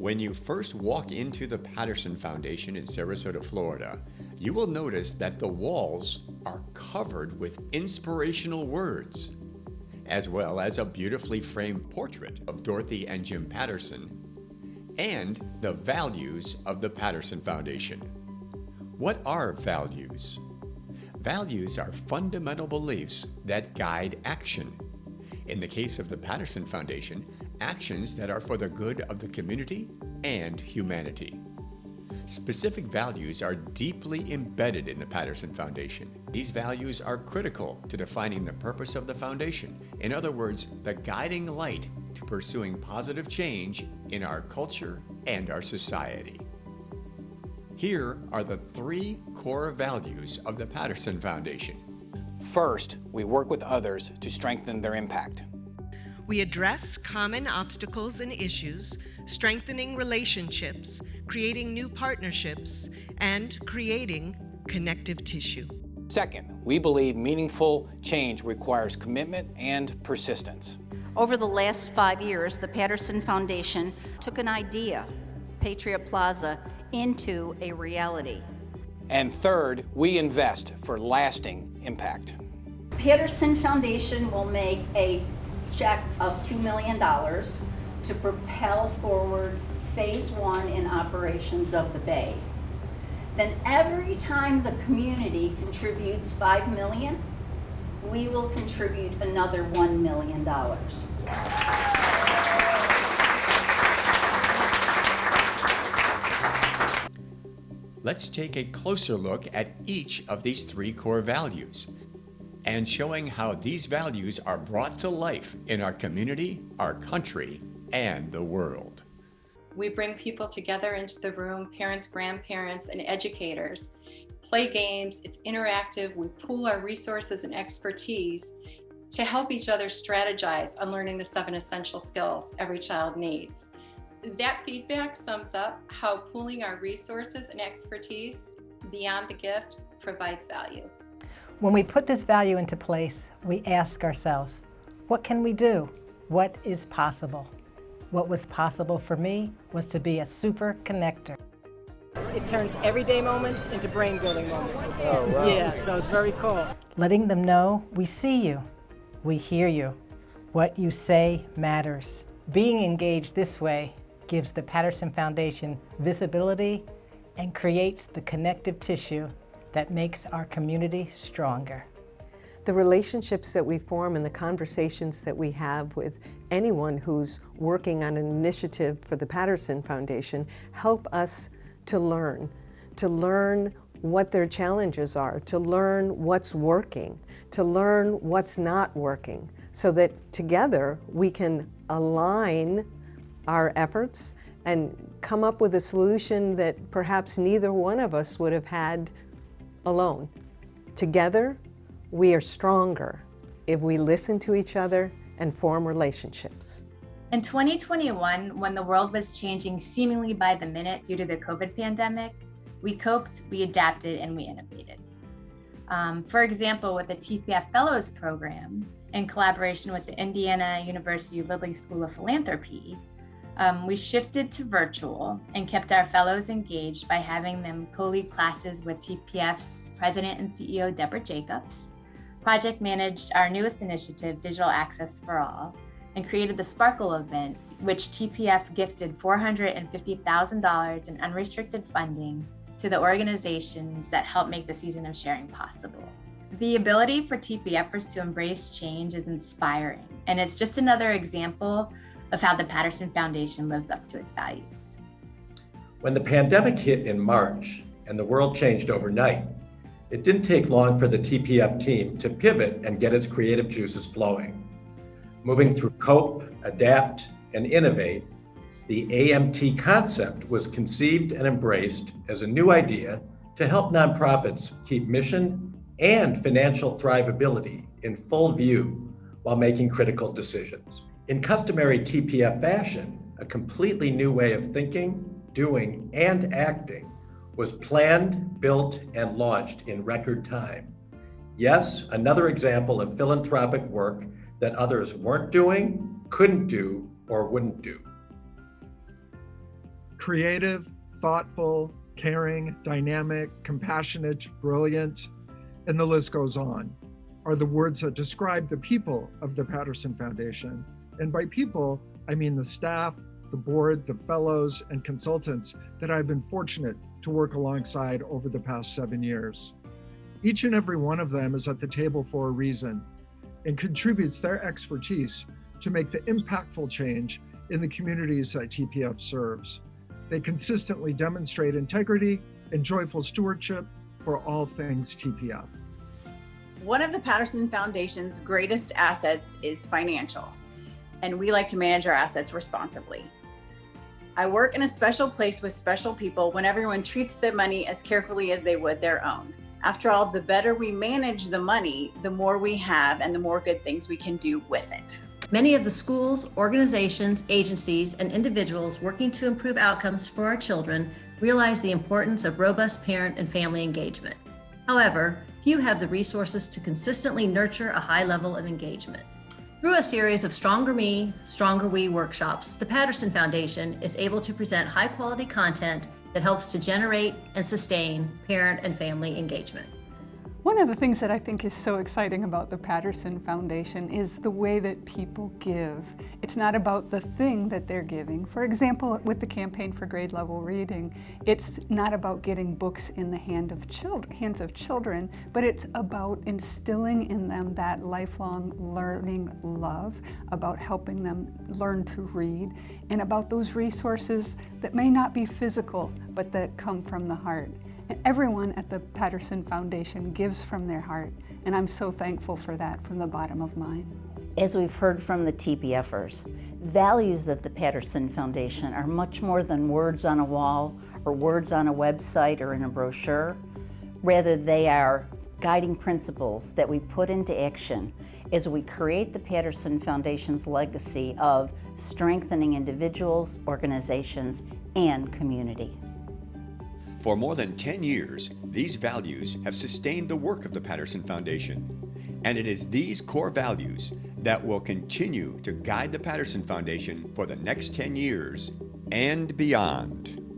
When you first walk into the Patterson Foundation in Sarasota, Florida, you will notice that the walls are covered with inspirational words, as well as a beautifully framed portrait of Dorothy and Jim Patterson, and the values of the Patterson Foundation. What are values? Values are fundamental beliefs that guide action. In the case of the Patterson Foundation, actions that are for the good of the community and humanity. Specific values are deeply embedded in the Patterson Foundation. These values are critical to defining the purpose of the foundation. In other words, the guiding light to pursuing positive change in our culture and our society. Here are the 3 core values of the Patterson Foundation. First, we work with others to strengthen their impact. We address common obstacles and issues, strengthening relationships, creating new partnerships, and creating connective tissue. Second, we believe meaningful change requires commitment and persistence. Over the last 5 years, the Patterson Foundation took an idea, Patriot Plaza, into a reality. And third, we invest for lasting impact. Patterson Foundation will make a check of $2 million to propel forward phase 1 in operations of the Bay. Then every time the community contributes $5 million, we will contribute another $1 million. Let's take a closer look at each of these 3 core values and showing how these values are brought to life in our community, our country, and the world. We bring people together into the room, parents, grandparents, and educators, play games, it's interactive, we pool our resources and expertise to help each other strategize on learning the 7 essential skills every child needs. That feedback sums up how pooling our resources and expertise beyond the gift provides value. When we put this value into place, we ask ourselves, what can we do? What is possible? What was possible for me was to be a super connector. It turns everyday moments into brain-building moments. Oh, wow. Yeah, so it's very cool. Letting them know we see you, we hear you. What you say matters. Being engaged this way gives the Patterson Foundation visibility and creates the connective tissue that makes our community stronger. The relationships that we form and the conversations that we have with anyone who's working on an initiative for the Patterson Foundation help us to learn what their challenges are, to learn what's working, to learn what's not working, so that together we can align our efforts and come up with a solution that perhaps neither one of us would have had alone. Together, we are stronger if we listen to each other and form relationships. In 2021, when the world was changing seemingly by the minute due to the COVID pandemic, we coped, we adapted, and we innovated. For example, with the TPF Fellows Program, in collaboration with the Indiana University Lilly School of Philanthropy, we shifted to virtual and kept our fellows engaged by having them co-lead classes with TPF's President and CEO, Deborah Jacobs, project managed our newest initiative, Digital Access for All, and created the Sparkle event, which TPF gifted $450,000 in unrestricted funding to the organizations that help make the season of sharing possible. The ability for TPFers to embrace change is inspiring, and it's just another example of how the Patterson Foundation lives up to its values. When the pandemic hit in March and the world changed overnight, it didn't take long for the TPF team to pivot and get its creative juices flowing. Moving through cope, adapt, and innovate, the AMT concept was conceived and embraced as a new idea to help nonprofits keep mission and financial thrivability in full view while making critical decisions. In customary TPF fashion, a completely new way of thinking, doing, and acting was planned, built, and launched in record time. Yes, another example of philanthropic work that others weren't doing, couldn't do, or wouldn't do. Creative, thoughtful, caring, dynamic, compassionate, brilliant, and the list goes on, are the words that describe the people of the Patterson Foundation. And by people, I mean the staff, the board, the fellows, and consultants that I've been fortunate to work alongside over the past 7 years. Each and every one of them is at the table for a reason and contributes their expertise to make the impactful change in the communities that TPF serves. They consistently demonstrate integrity and joyful stewardship for all things TPF. One of the Patterson Foundation's greatest assets is financial, and we like to manage our assets responsibly. I work in a special place with special people when everyone treats their money as carefully as they would their own. After all, the better we manage the money, the more we have and the more good things we can do with it. Many of the schools, organizations, agencies, and individuals working to improve outcomes for our children realize the importance of robust parent and family engagement. However, few have the resources to consistently nurture a high level of engagement. Through a series of Stronger Me, Stronger We workshops, the Patterson Foundation is able to present high-quality content that helps to generate and sustain parent and family engagement. One of the things that I think is so exciting about the Patterson Foundation is the way that people give. It's not about the thing that they're giving. For example, with the campaign for grade level reading, it's not about getting books in the hands of children, but it's about instilling in them that lifelong learning love, about helping them learn to read, and about those resources that may not be physical, but that come from the heart. Everyone at the Patterson Foundation gives from their heart, and I'm so thankful for that from the bottom of mine. As we've heard from the TPFers, values of the Patterson Foundation are much more than words on a wall or words on a website or in a brochure. Rather, they are guiding principles that we put into action as we create the Patterson Foundation's legacy of strengthening individuals, organizations, and community. For more than 10 years, these values have sustained the work of the Patterson Foundation. And it is these core values that will continue to guide the Patterson Foundation for the next 10 years and beyond.